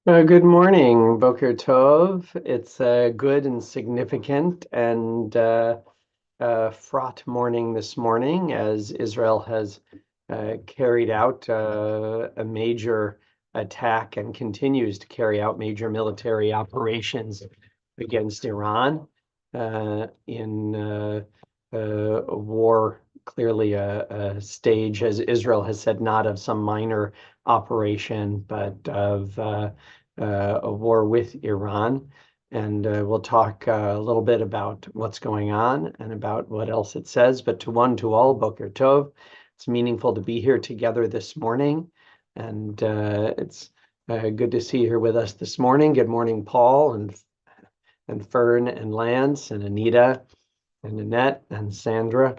Good morning, Boker Tov. It's a good and significant and fraught morning this morning as Israel has carried out a major attack and continues to carry out major military operations against Iran in a war, clearly a stage, as Israel has said, not of some minor operation, but of a war with Iran. And we'll talk a little bit about what's going on and about what else it says. But to all, Boker Tov. It's meaningful to be here together this morning. And it's good to see you here with us this morning. Good morning, Paul and Fern and Lance and Anita and Annette and Sandra,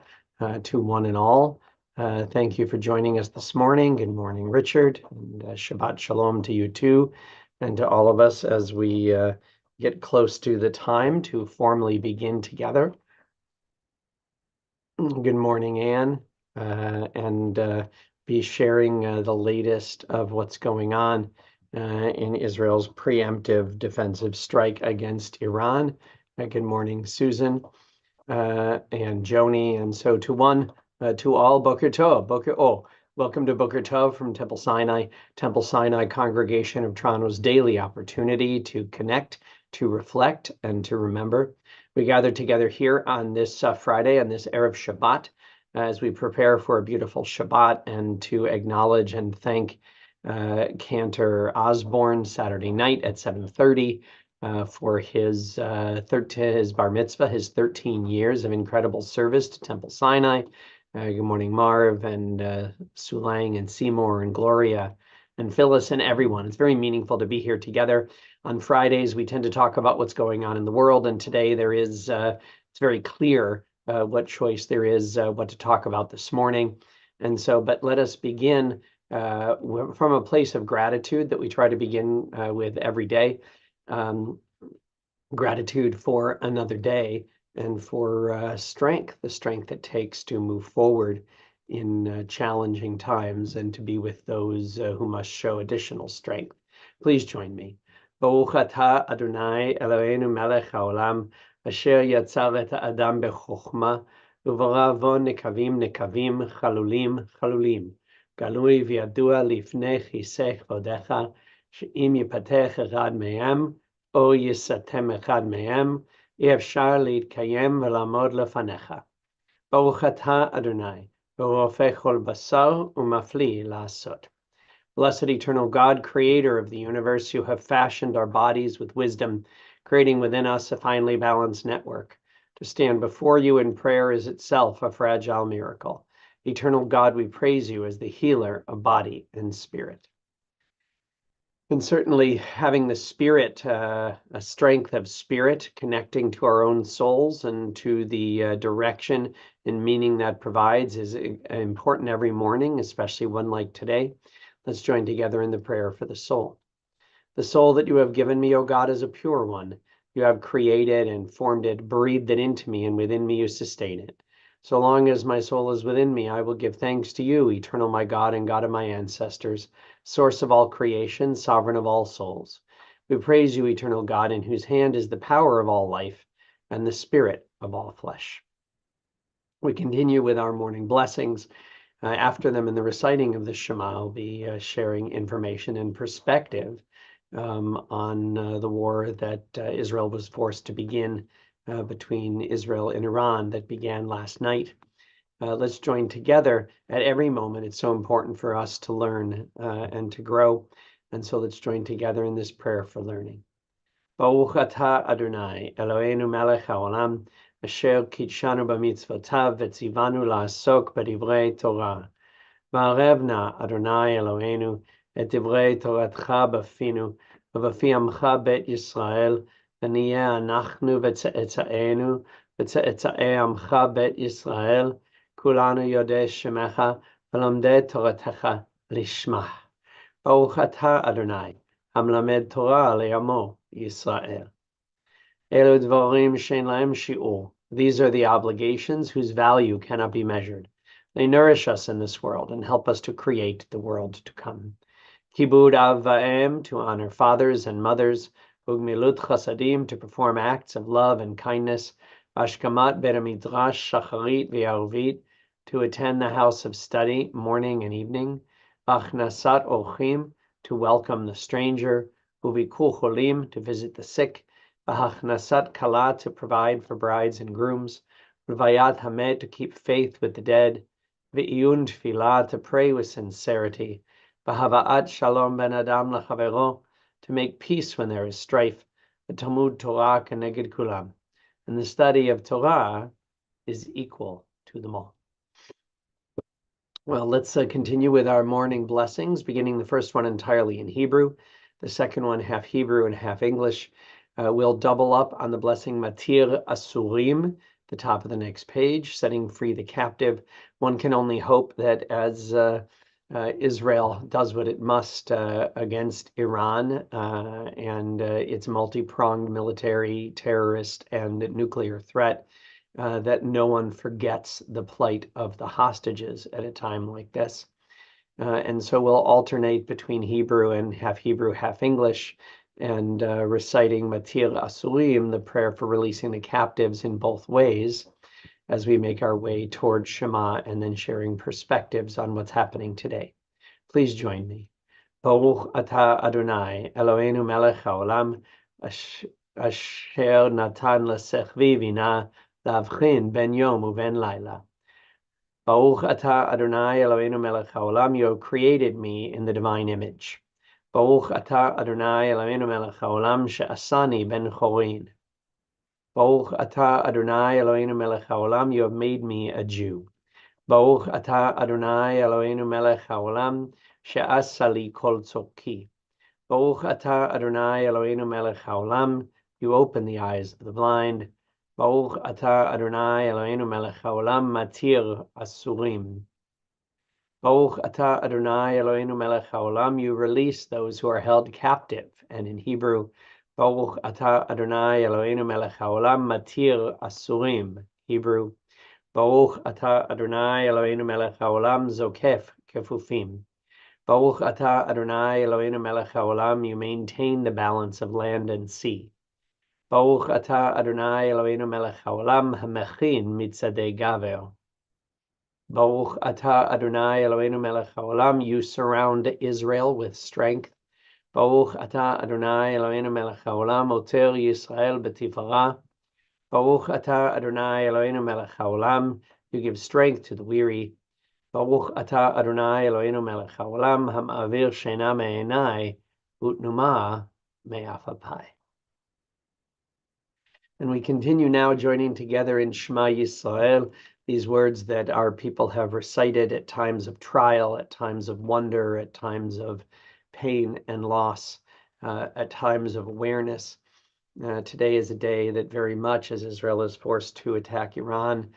to one and all. Thank you for joining us this morning. Good morning, Richard, and Shabbat Shalom to you too, and to all of us as we get close to the time to formally begin together. Good morning, Anne, and be sharing the latest of what's going on in Israel's preemptive defensive strike against Iran. Good morning, Susan and Joni. And so to all, Boker Tov. Welcome to Boker Tov from Temple Sinai. Temple Sinai Congregation of Toronto's daily opportunity to connect, to reflect, and to remember. We gather together here on this Friday, on this Erev Shabbat, as we prepare for a beautiful Shabbat and to acknowledge and thank Cantor Osborne Saturday night at 7:30 for his bar mitzvah, his 13 years of incredible service to Temple Sinai. Good morning, Marv and Sulang and Seymour and Gloria and Phyllis and everyone. It's very meaningful to be here together. On Fridays, we tend to talk about what's going on in the world, and today there is, it's very clear what choice there is, what to talk about this morning. And so, but let us begin from a place of gratitude that we try to begin with every day. Gratitude for another day and for strength, the strength it takes to move forward in challenging times and to be with those who must show additional strength. Please join me. Baruch atah Adonai Eloheinu melech haolam asher yatzar et ha'adam bechokma u'bara vo nekavim nekavim chalulim chalulim galui v'yadua lifnei chisei chodecha she'im yipatech echad mehem o yisatem echad mehem אי אפשר להתקיים ולעמוד לפניך. ברוך אתה אדוני, ברופא כל בשר ומפליא לעשות. Blessed eternal God, creator of the universe, you have fashioned our bodies with wisdom, creating within us a finely balanced network. To stand before you in prayer is itself a fragile miracle. Eternal God, we praise you as the healer of body and spirit. And certainly having the spirit, a strength of spirit, connecting to our own souls and to the direction and meaning that provides is important every morning, especially one like today. Let's join together in the prayer for the soul. The soul that you have given me, O God, is a pure one. You have created and formed it, breathed it into me, and within me you sustain it. So long as my soul is within me, I will give thanks to you, eternal my God and God of my ancestors, source of all creation, sovereign of all souls. We praise you, eternal God, in whose hand is the power of all life and the spirit of all flesh. We continue with our morning blessings. After them, in the reciting of the Shema, I'll be sharing information and perspective on the war that Israel was forced to begin between Israel and Iran that began last night. Let's join together at every moment. It's so important for us to learn and to grow. And so let's join together in this prayer for learning. Baruch atah Adonai, Eloheinu melech haolam, asher kitshanu b'mitzvotav v'tzivanu la'asok b'divrei Torah. Va'arev na Adonai Eloheinu et divrei Toratcha b'finu, ובפי עמך בית ישראל, ונהיה אנחנו וצאצאינו, וצאצאי עמך בית ישראל, כולנו יודעי שמך, ולומדי תורתך לשמה. ברוך אתה אדוני, המלמד תורה לעמו ישראל. אלו דברים שאין להם שיעור. These are the obligations whose value cannot be measured. They nourish us in this world and help us to create the world to come. Kibud av va'em, to honor fathers and mothers. Ugmilut chasadim, to perform acts of love and kindness. Ashkamat bet midrash shacharit v'yarvit, to attend the house of study morning and evening. Achnasat ochim, to welcome the stranger. Uviku cholim, to visit the sick. Achnasat kala, to provide for brides and grooms. Vayat hamet, to keep faith with the dead. V'iyun tefillah, to pray with sincerity. V'hava'at shalom ben adam lechavero, to make peace when there is strife. V'talmud Torah keneged kulam, and the study of Torah is equal to them all. Well, let's continue with our morning blessings, beginning the first one entirely in Hebrew, the second one half Hebrew and half English. We'll double up on the blessing Matir Asurim, the top of the next page, setting free the captive. One can only hope that as Israel does what it must against Iran and its multi-pronged military, terrorist, and nuclear threat, that no one forgets the plight of the hostages at a time like this. And so we'll alternate between Hebrew and half English, and reciting Matir Asurim, the prayer for releasing the captives, in both ways, as we make our way towards Shema and then sharing perspectives on what's happening today. Please join me. Baruch atah Adonai, Eloheinu melech haolam, asher natan l'sechvi vina, lavchin ben yom uven laila. Baruch atah Adonai, Eloheinu melech haolam, you have created me in the divine image. Baruch atah Adonai, Eloheinu melech haolam, she'asani ben chorin. Baruch atah Adonai, Eloheinu melech haolam, you have made me a Jew. Baruch atah Adonai, Eloheinu melech haolam, she'asa li kol tzorki. Baruch atah Adonai, Eloheinu melech haolam, you open the eyes of the blind. Baruch atah Adonai, Eloheinu melech haolam, matir asurim. Baruch atah Adonai, Eloheinu melech haolam, you release those who are held captive. And in Hebrew, Baruch atah Adonai, Eloheinu melech haolam, matir asurim. Hebrew, Baruch atah Adonai, Eloheinu melech haolam, zokef kefufim. Baruch atah Adonai, Eloheinu melech haolam, you maintain the balance of land and sea. Baruch atah Adonai, Eloheinu melech haolam, hamechin mitzadei gaver. Baruch atah Adonai, Eloheinu melech haolam, you surround Israel with strength. Baruch atah Adonai, Eloheinu melech haolam, oter Yisrael b'tifara. Baruch atah Adonai, Eloheinu melech haolam, you give strength to the weary. Baruch atah Adonai, Eloheinu melech haolam, hama'avir sheina me'enai, utnuma me'afapai. And we continue now joining together in Shema Yisrael, these words that our people have recited at times of trial, at times of wonder, at times of pain and loss, at times of awareness. Today is a day that very much, as Israel is forced to attack Iran,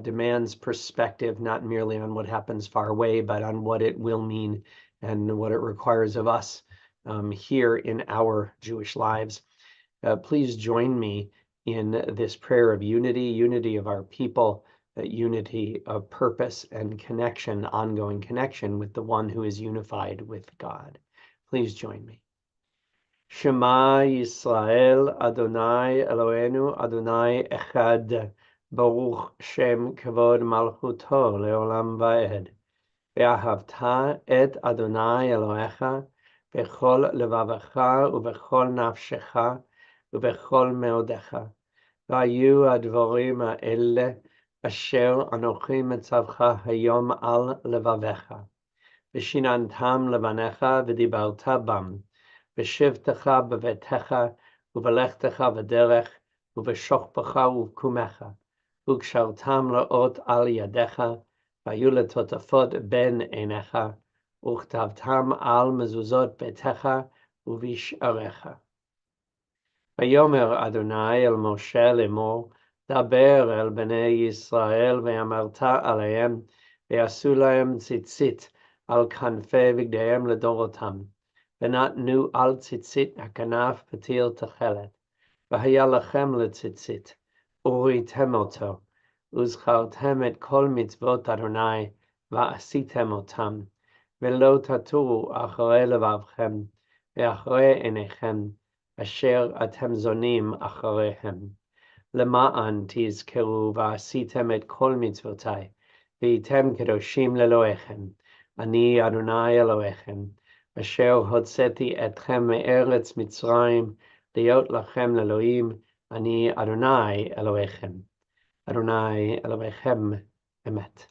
demands perspective, not merely on what happens far away, but on what it will mean and what it requires of us here in our Jewish lives. Please join me in this prayer of unity of our people, unity of purpose and connection, ongoing connection with the one who is unified with God. Please join me. Shema Yisrael, Adonai Eloheinu, Adonai Echad, Baruch Shem Kavod Malchuto Leolam Vaed. Ve'ahavta et Adonai Elohecha, bechol levavecha ubechol nafshecha ubechol meodecha. Vayu advorim ha'ele asher anochi metzavcha hayom al levavecha. V'shinantam levanecha v'dibarta bam. V'shivtecha b'vetecha u'velechtecha v'derech u'v'shochpecha u'kumecha. U'kshartam la'ot al yadecha. Vayu letotafot ben einecha. Uchtavtam al mezuzot betecha uvish'arecha. Vayomer Adonai el Moshe lemor, daber el bnei Yisrael ve'amarta aleim, ve'asu lahem tzitzit al kanfei vigdeihem ledorotam, ve'natnu al tzitzit hakanaf patil techelet, v'haya lachem letzitzit, uritem oto, uzchartem et kol mitzvot Adonai, va'asitem otam, ולא תטורו אחרי לבבכם ואחרי עיניכם, אשר אתם זונים אחריהם. למען תזכרו ועשיתם את כל מצוותיי, והייתם קדושים לאלוהיכם. אני אדוני אלוהיכם, אשר הוצאתי אתכם מארץ מצרים, להיות לכם לאלוהים. אני אדוני אלוהיכם. אדוני אלוהיכם emet.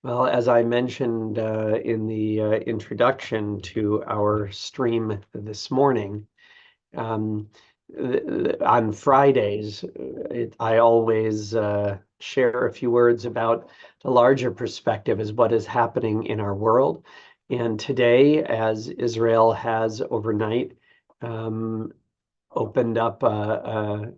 Well, as I mentioned in the introduction to our stream this morning, on Fridays, I always share a few words about the larger perspective as what is happening in our world. And today, as Israel has overnight opened up a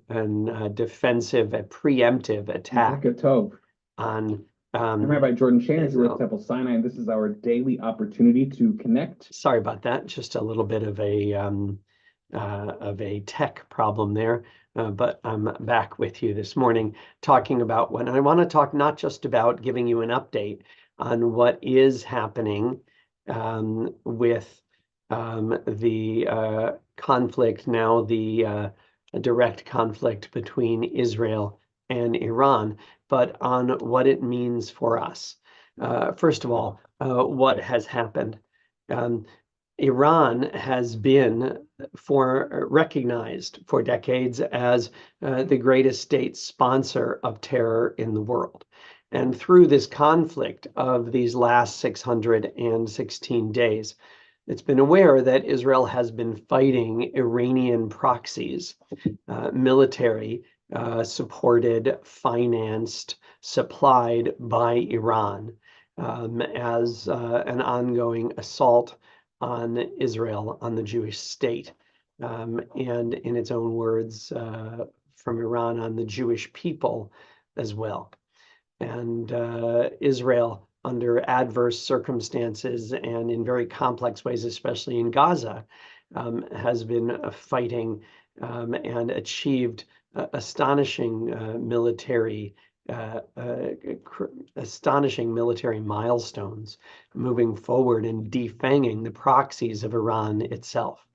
defensive, a preemptive attack Boker Tov. on I'm Rabbi Jordan Chan here with Temple Sinai, and this is our daily opportunity to connect. Sorry about that. Just a little bit of a tech problem there, but I'm back with you this morning talking about when I want to talk not just about giving you an update on what is happening with the conflict now, the direct conflict between Israel and Iran, but on what it means for us. First of all, what has happened? Iran has been recognized for decades as the greatest state sponsor of terror in the world. And through this conflict of these last 616 days, it's been aware that Israel has been fighting Iranian proxies, military supported, financed, supplied by Iran as an ongoing assault on Israel, on the Jewish state, and in its own words, from Iran, on the Jewish people as well. And Israel, under adverse circumstances and in very complex ways, especially in Gaza, has been fighting and achieved astonishing military milestones, moving forward and defanging the proxies of Iran itself.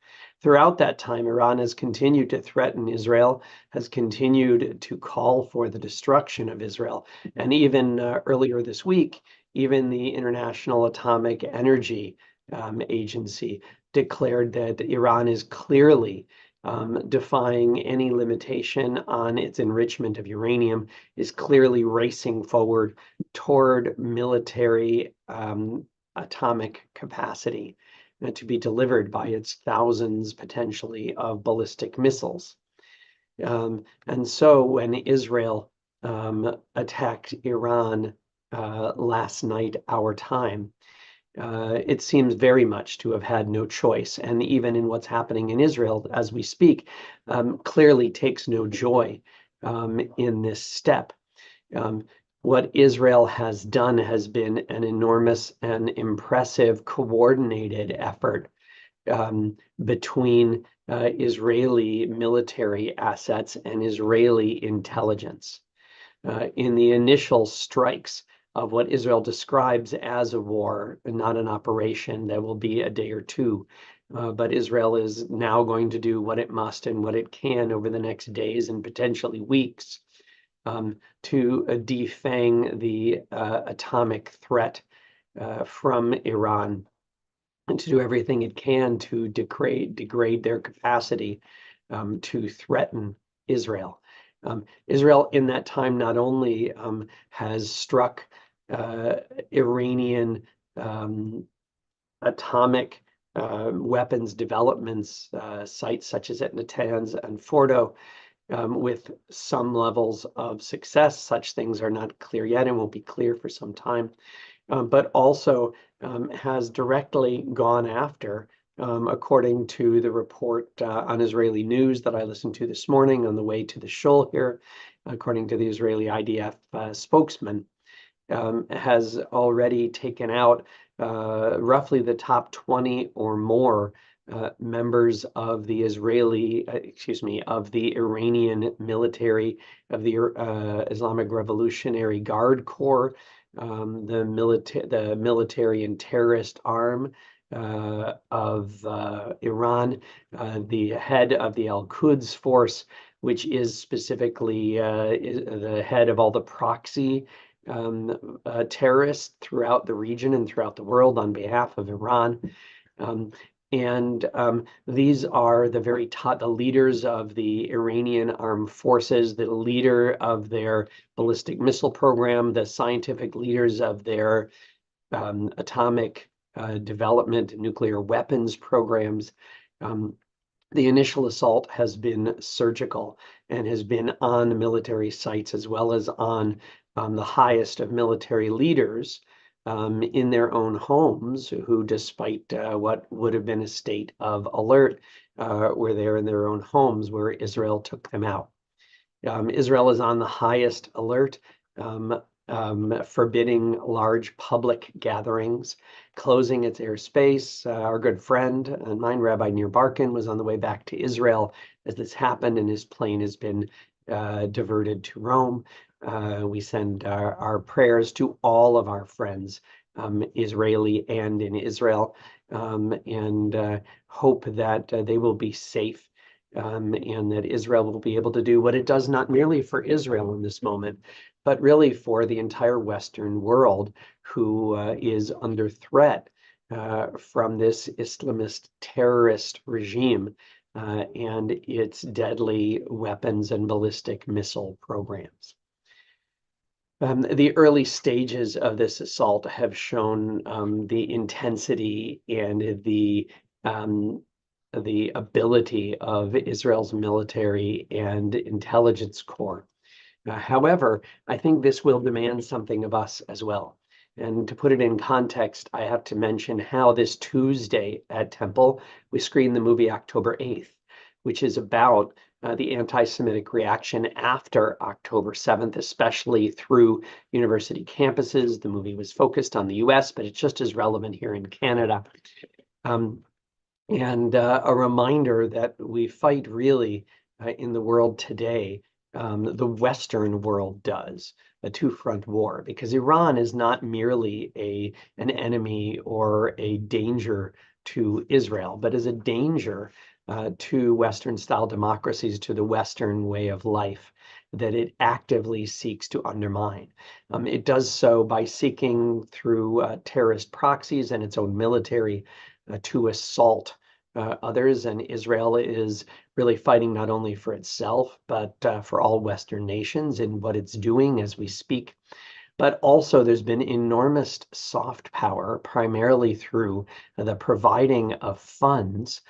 Throughout that time, Iran has continued to threaten Israel, has continued to call for the destruction of Israel. And even earlier this week, even the International Atomic Energy Agency declared that Iran is clearly defying any limitation on its enrichment of uranium, is clearly racing forward toward military atomic capacity to be delivered by its thousands, potentially, of ballistic missiles. And so when Israel attacked Iran last night, our time, it seems very much to have had no choice. And even in what's happening in Israel as we speak, clearly takes no joy in this step. What Israel has done has been an enormous and impressive coordinated effort between Israeli military assets and Israeli intelligence. In the initial strikes of what Israel describes as a war, not an operation that will be a day or two, but Israel is now going to do what it must and what it can over the next days and potentially weeks to defang the atomic threat from Iran, and to do everything it can to degrade their capacity to threaten Israel. Israel in that time not only has struck Iranian atomic weapons developments, sites such as at Natanz and Fordo, with some levels of success. Such things are not clear yet and won't be clear for some time, but also has directly gone after, according to the report on Israeli news that I listened to this morning on the way to the shul here, according to the Israeli IDF spokesman, has already taken out roughly the top 20 or more members of the of the Iranian military, of the Islamic Revolutionary Guard Corps, the military and terrorist arm of Iran, the head of the Al-Quds force, which is specifically the head of all the proxy terrorists throughout the region and throughout the world on behalf of Iran. And these are the very top, the leaders of the Iranian armed forces, the leader of their ballistic missile program, the scientific leaders of their atomic development, nuclear weapons programs. The initial assault has been surgical and has been on military sites as well as on the highest of military leaders in their own homes, who, despite what would have been a state of alert, were there in their own homes where Israel took them out. Israel is on the highest alert, forbidding large public gatherings, closing its airspace. Our good friend and mine, Rabbi Nir Barkin, was on the way back to Israel as this happened, and his plane has been diverted to Rome. We send our prayers to all of our friends, Israeli and in Israel, and hope that they will be safe, and that Israel will be able to do what it does, not merely for Israel in this moment, but really for the entire Western world, who is under threat from this Islamist terrorist regime and its deadly weapons and ballistic missile programs. The early stages of this assault have shown the intensity and the ability of Israel's military and intelligence corps. However, I think this will demand something of us as well. And to put it in context, I have to mention how this Tuesday at Temple, we screened the movie October 8th, which is about the anti-Semitic reaction after October 7th, especially through university campuses. The movie was focused on the US, but it's just as relevant here in Canada. And a reminder that we fight really in the world today, the Western world does, a two-front war, because Iran is not merely an enemy or a danger to Israel, but is a danger to Western-style democracies, to the Western way of life that it actively seeks to undermine. It does so by seeking through terrorist proxies and its own military to assault others, and Israel is really fighting not only for itself, but for all Western nations in what it's doing as we speak. But also there's been enormous soft power, primarily through the providing of funds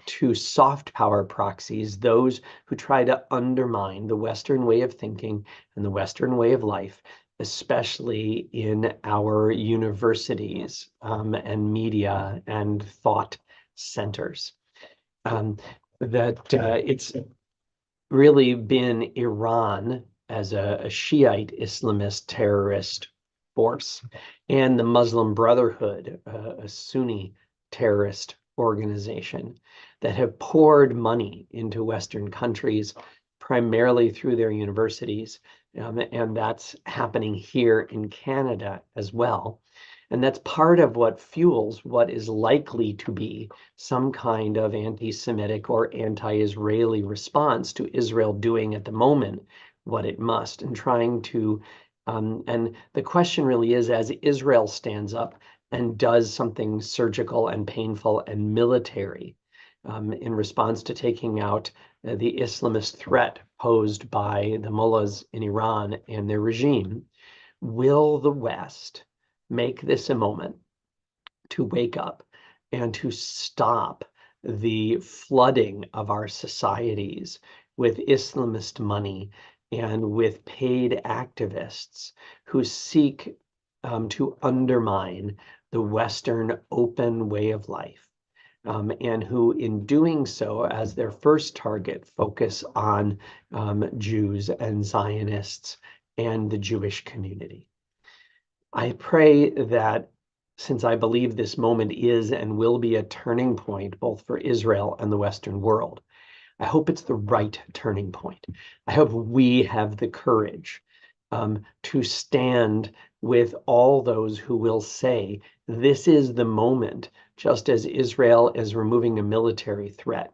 to soft power proxies, those who try to undermine the Western way of thinking and the Western way of life, especially in our universities and media and thought centers. It's really been Iran as a Shiite Islamist terrorist force, and the Muslim Brotherhood, a Sunni terrorist organization, that have poured money into Western countries, primarily through their universities, and that's happening here in Canada as well. And that's part of what fuels what is likely to be some kind of anti-Semitic or anti-Israeli response to Israel doing at the moment what it must, and trying to, and the question really is, as Israel stands up and does something surgical and painful and military in response to taking out the Islamist threat posed by the mullahs in Iran and their regime, will the West make this a moment to wake up and to stop the flooding of our societies with Islamist money and with paid activists who seek to undermine the Western open way of life, and who, in doing so, as their first target, focus on Jews and Zionists and the Jewish community. I pray that, since I believe this moment is and will be a turning point both for Israel and the Western world, I hope it's the right turning point. I hope we have the courage to stand with all those who will say, this is the moment, just as Israel is removing a military threat,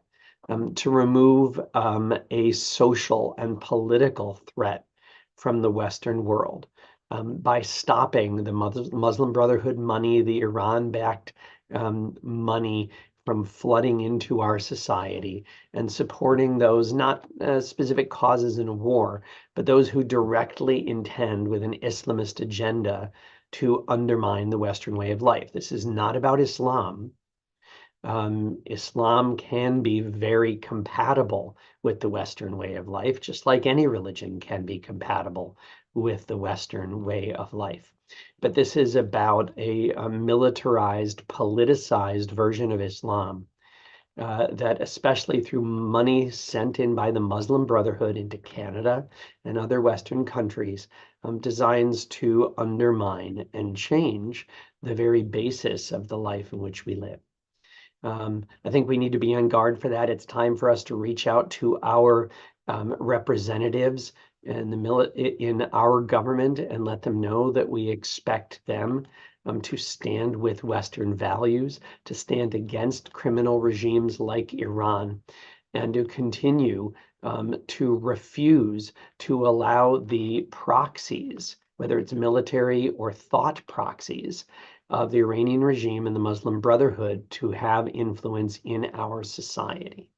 to remove a social and political threat from the Western world by stopping the Muslim Brotherhood money, the Iran-backed money from flooding into our society, and supporting those not specific causes in a war, but those who directly intend with an Islamist agenda to undermine the Western way of life. This is not about Islam. Islam can be very compatible with the Western way of life, just like any religion can be compatible with the Western way of life. But this is about a militarized, politicized version of Islam that, especially through money sent in by the Muslim Brotherhood into Canada and other Western countries, designs to undermine and change the very basis of the life in which we live. I think we need to be on guard for that. It's time for us to reach out to our representatives in our government and let them know that we expect them to stand with Western values, to stand against criminal regimes like Iran, and to continue to refuse to allow the proxies, whether it's military or thought proxies, of the Iranian regime and the Muslim Brotherhood to have influence in our society.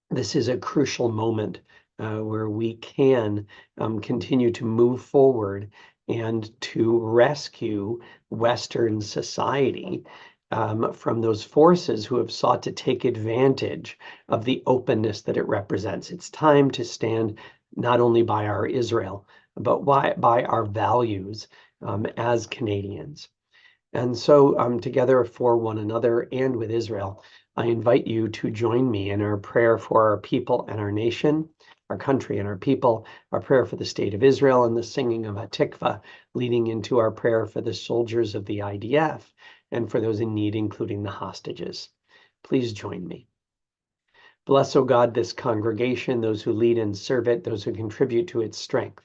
This is a crucial moment where we can continue to move forward and to rescue Western society from those forces who have sought to take advantage of the openness that it represents. It's time to stand not only by our Israel, but by our values as Canadians. And so, together for one another and with Israel, I invite you to join me in our prayer for our people and our nation, our country and our people, our prayer for the state of Israel, and the singing of Hatikvah, leading into our prayer for the soldiers of the IDF and for those in need, including the hostages. Please join me. Bless, O God, this congregation, those who lead and serve it, those who contribute to its strength.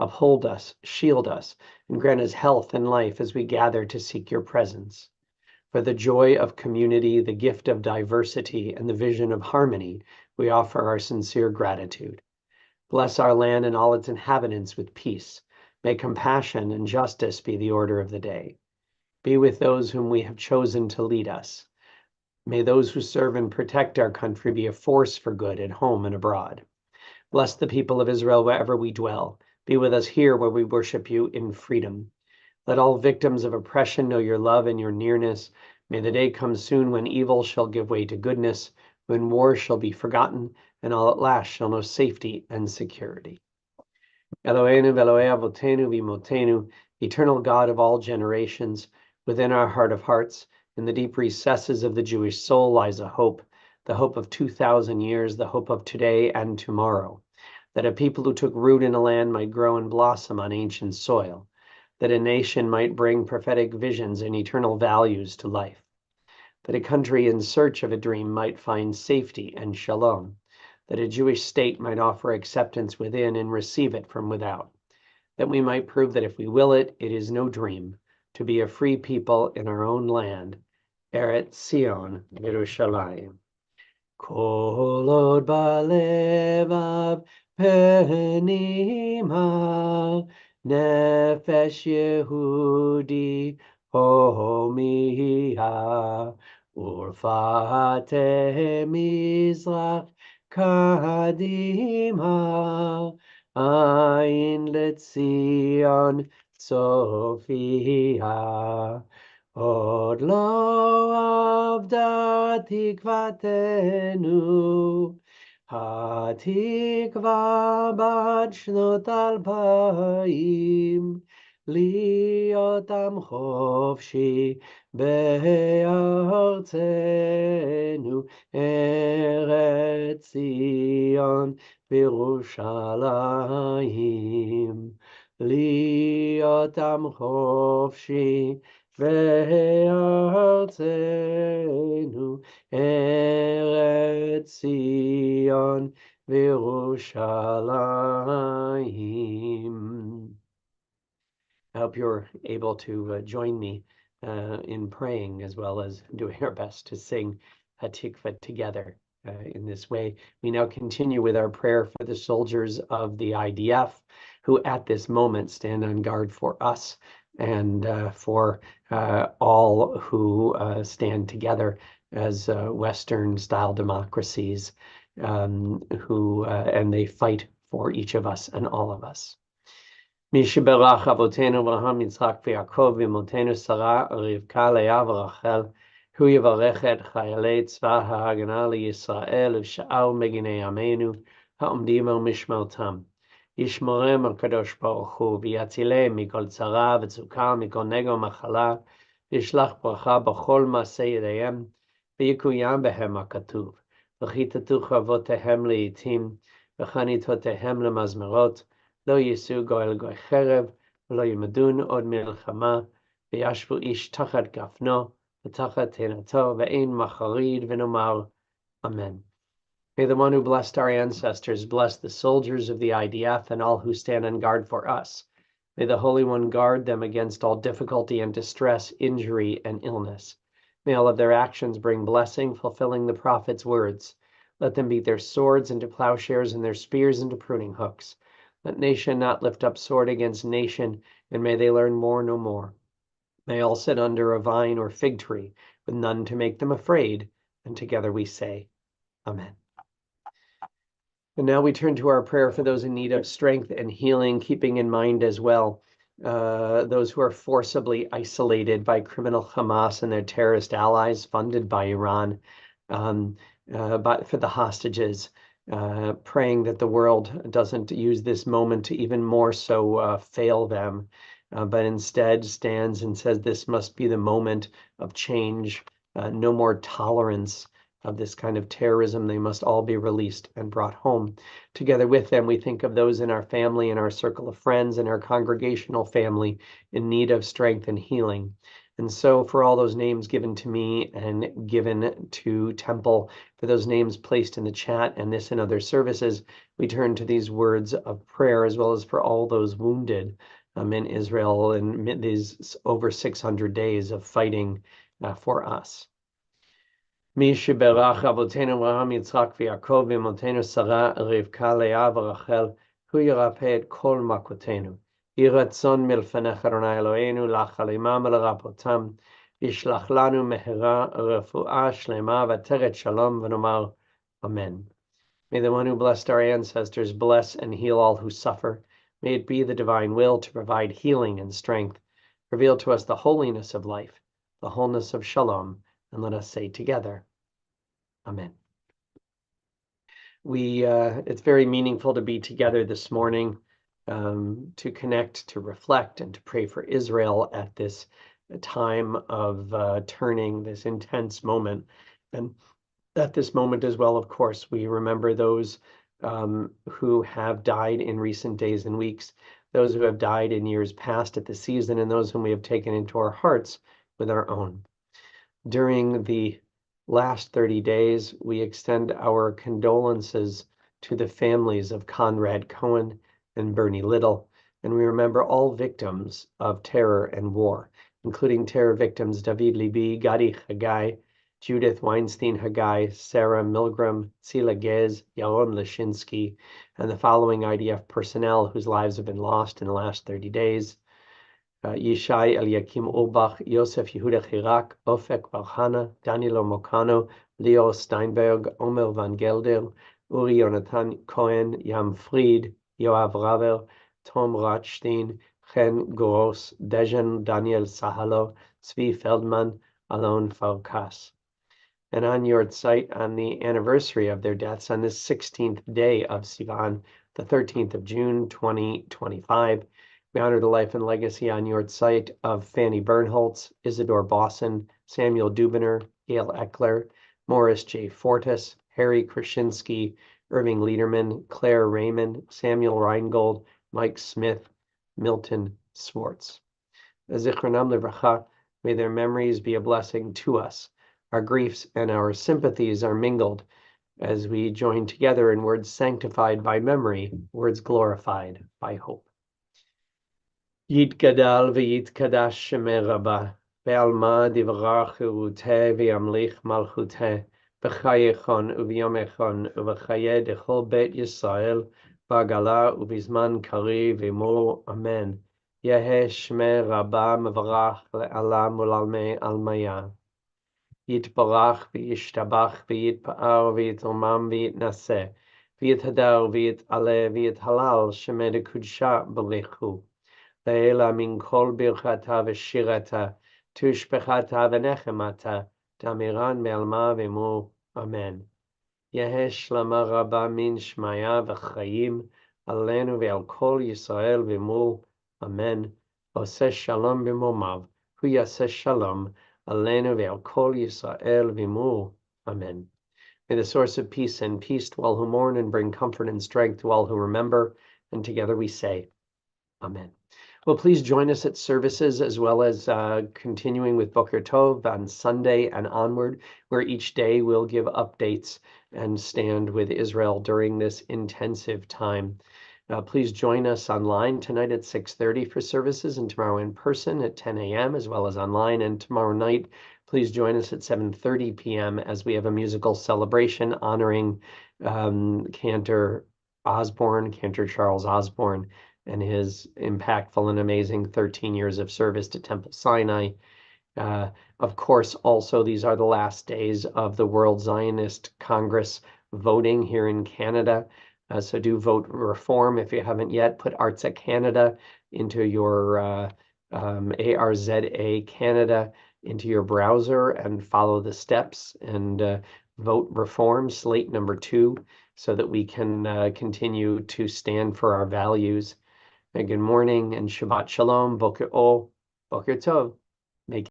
Uphold us, shield us, and grant us health and life as we gather to seek your presence. For the joy of community, the gift of diversity, and the vision of harmony, we offer our sincere gratitude. Bless our land and all its inhabitants with peace. May compassion and justice be the order of the day. Be with those whom we have chosen to lead us. May those who serve and protect our country be a force for good at home and abroad. Bless the people of Israel wherever we dwell. Be with us here where we worship you in freedom. Let all victims of oppression know your love and your nearness. May the day come soon when evil shall give way to goodness, when war shall be forgotten, and all at last shall know safety and security. Eloheinu v'Elohei avotenu v'imotenu, eternal God of all generations, within our heart of hearts, in the deep recesses of the Jewish soul lies a hope, the hope of 2,000 years, the hope of today and tomorrow, that a people who took root in a land might grow and blossom on ancient soil, that a nation might bring prophetic visions and eternal values to life, that a country in search of a dream might find safety and shalom, that a Jewish state might offer acceptance within and receive it from without, that we might prove that if we will it, it is no dream, to be a free people in our own land, Eretz Sion, Yerushalayim. Kol od balevav penima, nefesh Yehudi homiha, urfate mizrach kadima, ayin letzion sofia. עוד לא אבדה תקוותנו, התקווה בת שנות 2000, להיות עם חופשי בארצנו, ארץ ציון וירושלים. להיות עם חופשי בארצנו, ארץ ציון v'Yerushalayim. I hope you're able to join me in praying as well as doing our best to sing Hatikva together in this way. We now continue with our prayer for the soldiers of the IDF who at this moment stand on guard for us and for all who stand together as Western-style democracies and they fight for each of us and all of us. מי שברך אבותינו אברהם, יצחק ויעקב, ואמותינו שרה, רבקה, לאה ורחל, הוא יברך את חיילי צבא ההגנה לישראל ושאר מגיני עמנו העומדים על משמרתם. ישמרם הקדוש ברוך הוא, ויצילם מכל צרה וצוקה, מכל נגע ומחלה, וישלח ברכה בכל מעשה ידיהם, ויקוים בהם הכתוב. וכיתתו חרבותיהם לעתים, וחניתותיהם למזמרות, לא יישאו גוי לגוי חרב, ולא ילמדון עוד מלחמה, וישבו איש תחת גפנו, ותחת תאנתו, ואין מחריד, ונאמר, Amen. May the one who blessed our ancestors bless the soldiers of the IDF and all who stand on guard for us. May the Holy One guard them against all difficulty and distress, injury and illness. May all of their actions bring blessing, fulfilling the prophet's words. Let them beat their swords into plowshares and their spears into pruning hooks. Let nation not lift up sword against nation, and may they learn war no more. May all sit under a vine or fig tree, with none to make them afraid, and together we say, Amen. And now we turn to our prayer for those in need of strength and healing, keeping in mind as well those who are forcibly isolated by criminal Hamas and their terrorist allies funded by Iran, but for the hostages, praying that the world doesn't use this moment to even more so fail them, but instead stands and says this must be the moment of change, no more tolerance of this kind of terrorism. They must all be released and brought home. Together with them, we think of those in our family, in our circle of friends, in our congregational family in need of strength and healing. And so for all those names given to me and given to Temple, for those names placed in the chat and this and other services, we turn to these words of prayer as well as for all those wounded in Israel in these over 600 days of fighting for us. מי שברך אבותינו אברהם, יצחק ויעקב, ואמותינו שרה, רבקה, לאה ורחל, הוא ירפא את כל מכותינו. יהי רצון מלפניך אדוני אלוהינו להחלימם ולרפאותם, וישלח לנו מהרה רפואה שלמה ותרת שלום, ונאמר Amen. May the one who blessed our ancestors bless and heal all who suffer. May it be the divine will to provide healing and strength. Reveal to us the holiness of life, the wholeness of shalom, and let us say together, Amen. It's very meaningful to be together this morning, to connect, to reflect, and to pray for Israel at this time of turning, this intense moment. And at this moment as well, of course, we remember those who have died in recent days and weeks, those who have died in years past at the season, and those whom we have taken into our hearts with our own. During the last 30 days, we extend our condolences to the families of Conrad Cohen and Bernie Little, and we remember all victims of terror and war, including terror victims David Liby, Gadi Hagai, Judith Weinstein Hagai, Sarah Milgram, Sila Gez, Yaron Lashinsky, and the following IDF personnel whose lives have been lost in the last 30 days. Yishai Eliakim Ulbach, Yosef Yehuda Chirak, Ofek Barhana, Danilo Mokano, Leo Steinberg, Omer Van Gelder, Uri Yonatan Cohen, Yam Fried, Yoav Raver, Tom Rothstein, Chen Goros, Dejan Daniel Sahalo, Zvi Feldman, Alon Farkas. And on Yahrzeit, on the anniversary of their deaths, on this 16th day of Sivan, the 13th of June, 2025, we honor the life and legacy on Yahrzeit of Fanny Bernholtz, Isidore Bosson, Samuel Dubiner, Gail Eckler, Morris J. Fortis, Harry Krasinski, Irving Liederman, Claire Raymond, Samuel Reingold, Mike Smith, Milton Swartz. Zichronam Livracha, may their memories be a blessing to us. Our griefs and our sympathies are mingled as we join together in words sanctified by memory, words glorified by hope. Yitgadal v'yitkadash shemeh Rabbah, ve'alma divrach uruteh v'yamlich malchuteh, b'chayechon u'v'yomechon u'v'chayeh dechol bet Yisrael, b'agala u'bizman kari v'imur, amen. Yeheh shmeh Rabbah mevarach le'alam u'lalmei almaya. Yitbarach v'yishtabach v'yitpa'ar v'yitomam v'yitnaseh, v'yithadar v'yit'aleh v'yithalal shemeh dekudsha b'lechu. Le'ela min kol birchata v'shirata, tushbechata v'nechemata, tamiran me'alma v'imur, amen. Yeheh shlama rabba min shmaya v'chayim, alenu ve'al kol Yisrael v'imur, amen. Oseh shalom b'momav, hu yaseh shalom, alenu ve'al kol Yisrael v'imur, amen. May the source of peace send peace to all who mourn and bring comfort and strength to all who remember, and together we say, amen. Well, please join us at services as well as continuing with Boker Tov on Sunday and onward, where each day we'll give updates and stand with Israel during this intensive time. Please join us online tonight at 6:30 for services, and tomorrow in person at 10 a.m. as well as online. And tomorrow night, please join us at 7:30 p.m. as we have a musical celebration honoring Cantor Charles Osborne, and his impactful and amazing 13 years of service to Temple Sinai. Of course, also, these are the last days of the World Zionist Congress voting here in Canada. So do vote reform if you haven't yet. Put Artsa Canada into your ARZA Canada into your browser and follow the steps and vote reform, slate number 2, so that we can continue to stand for our values. Good morning and Shabbat Shalom, Boker Tov.